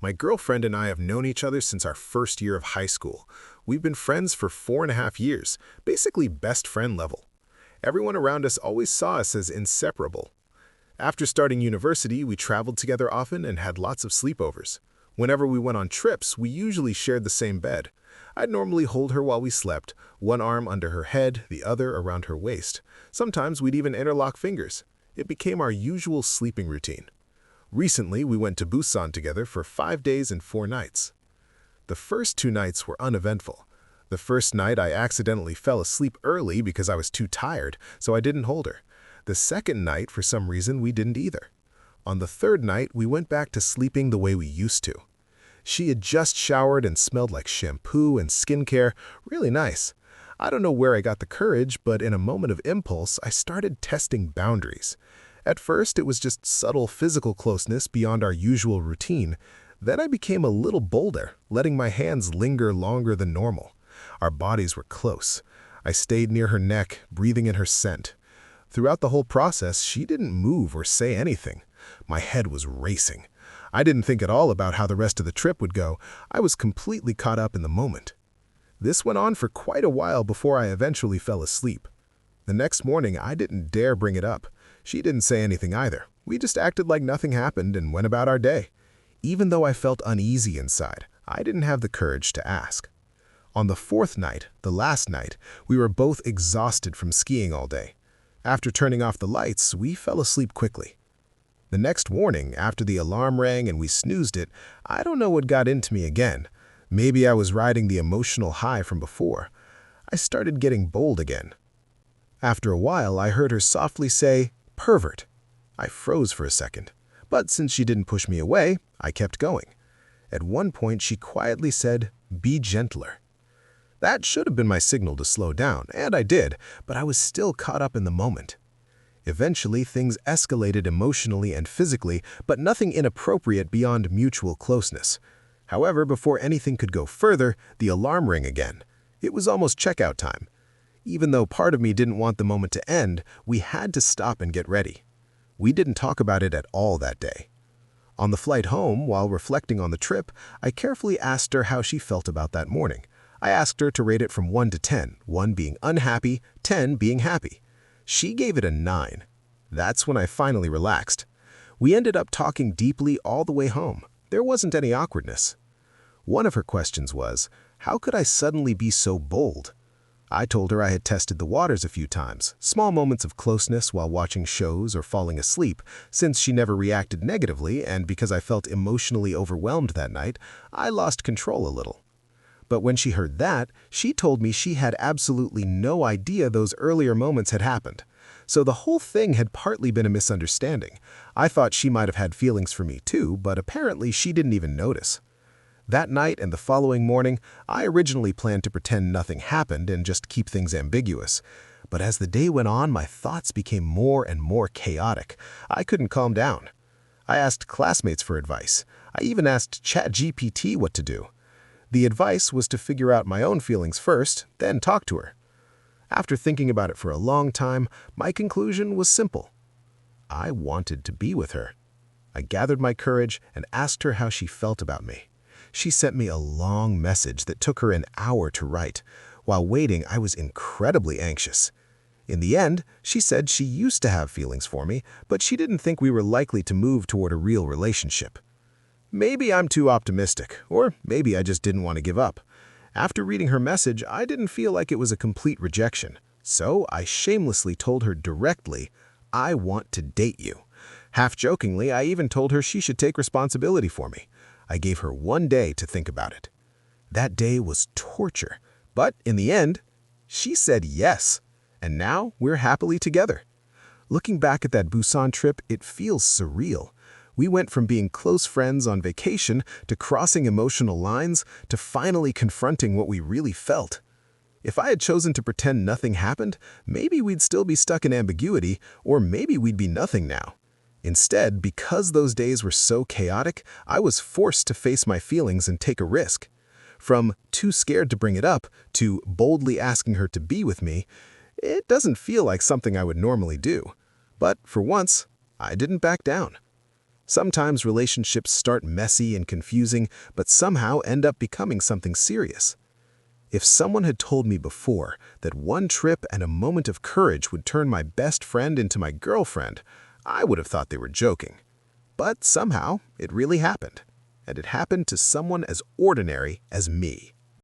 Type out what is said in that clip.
My girlfriend and I have known each other since our first year of high school. We've been friends for 4.5 years, basically best friend level. Everyone around us always saw us as inseparable. After starting university, we traveled together often and had lots of sleepovers. Whenever we went on trips, we usually shared the same bed. I'd normally hold her while we slept, one arm under her head, the other around her waist. Sometimes we'd even interlock fingers. It became our usual sleeping routine. Recently, we went to Busan together for 5 days and 4 nights. The first 2 nights were uneventful. The first night, I accidentally fell asleep early because I was too tired, so I didn't hold her. The second night, for some reason, we didn't either. On the third night, we went back to sleeping the way we used to. She had just showered and smelled like shampoo and skincare, really nice. I don't know where I got the courage, but in a moment of impulse, I started testing boundaries. At first, it was just subtle physical closeness beyond our usual routine. Then I became a little bolder, letting my hands linger longer than normal. Our bodies were close. I stayed near her neck, breathing in her scent. Throughout the whole process, she didn't move or say anything. My head was racing. I didn't think at all about how the rest of the trip would go. I was completely caught up in the moment. This went on for quite a while before I eventually fell asleep. The next morning, I didn't dare bring it up. She didn't say anything either. We just acted like nothing happened and went about our day. Even though I felt uneasy inside, I didn't have the courage to ask. On the fourth night, the last night, we were both exhausted from skiing all day. After turning off the lights, we fell asleep quickly. The next morning, after the alarm rang and we snoozed it, I don't know what got into me again. Maybe I was riding the emotional high from before. I started getting bold again. After a while, I heard her softly say, "Pervert." I froze for a second, but since she didn't push me away, I kept going. At one point, she quietly said, "Be gentler." That should have been my signal to slow down, and I did, but I was still caught up in the moment. Eventually, things escalated emotionally and physically, but nothing inappropriate beyond mutual closeness. However, before anything could go further, the alarm rang again. It was almost checkout time. Even though part of me didn't want the moment to end, we had to stop and get ready. We didn't talk about it at all that day. On the flight home, while reflecting on the trip, I carefully asked her how she felt about that morning. I asked her to rate it from 1 to 10, 1 being unhappy, 10 being happy. She gave it a 9. That's when I finally relaxed. We ended up talking deeply all the way home. There wasn't any awkwardness. One of her questions was, how could I suddenly be so bold? I told her I had tested the waters a few times, small moments of closeness while watching shows or falling asleep. Since she never reacted negatively and because I felt emotionally overwhelmed that night, I lost control a little. But when she heard that, she told me she had absolutely no idea those earlier moments had happened. So the whole thing had partly been a misunderstanding. I thought she might have had feelings for me too, but apparently she didn't even notice. That night and the following morning, I originally planned to pretend nothing happened and just keep things ambiguous. But as the day went on, my thoughts became more and more chaotic. I couldn't calm down. I asked classmates for advice. I even asked ChatGPT what to do. The advice was to figure out my own feelings first, then talk to her. After thinking about it for a long time, my conclusion was simple. I wanted to be with her. I gathered my courage and asked her how she felt about me. She sent me a long message that took her an hour to write. While waiting, I was incredibly anxious. In the end, she said she used to have feelings for me, but she didn't think we were likely to move toward a real relationship. Maybe I'm too optimistic, or maybe I just didn't want to give up. After reading her message, I didn't feel like it was a complete rejection. So I shamelessly told her directly, "I want to date you." Half-jokingly, I even told her she should take responsibility for me. I gave her 1 day to think about it. That day was torture, but in the end, she said yes. And now we're happily together. Looking back at that Busan trip, it feels surreal. We went from being close friends on vacation to crossing emotional lines to finally confronting what we really felt. If I had chosen to pretend nothing happened, maybe we'd still be stuck in ambiguity, or maybe we'd be nothing now. Instead, because those days were so chaotic, I was forced to face my feelings and take a risk. From too scared to bring it up to boldly asking her to be with me, it doesn't feel like something I would normally do. But for once, I didn't back down. Sometimes relationships start messy and confusing, but somehow end up becoming something serious. If someone had told me before that one trip and a moment of courage would turn my best friend into my girlfriend, I would have thought they were joking. But somehow, it really happened. And it happened to someone as ordinary as me.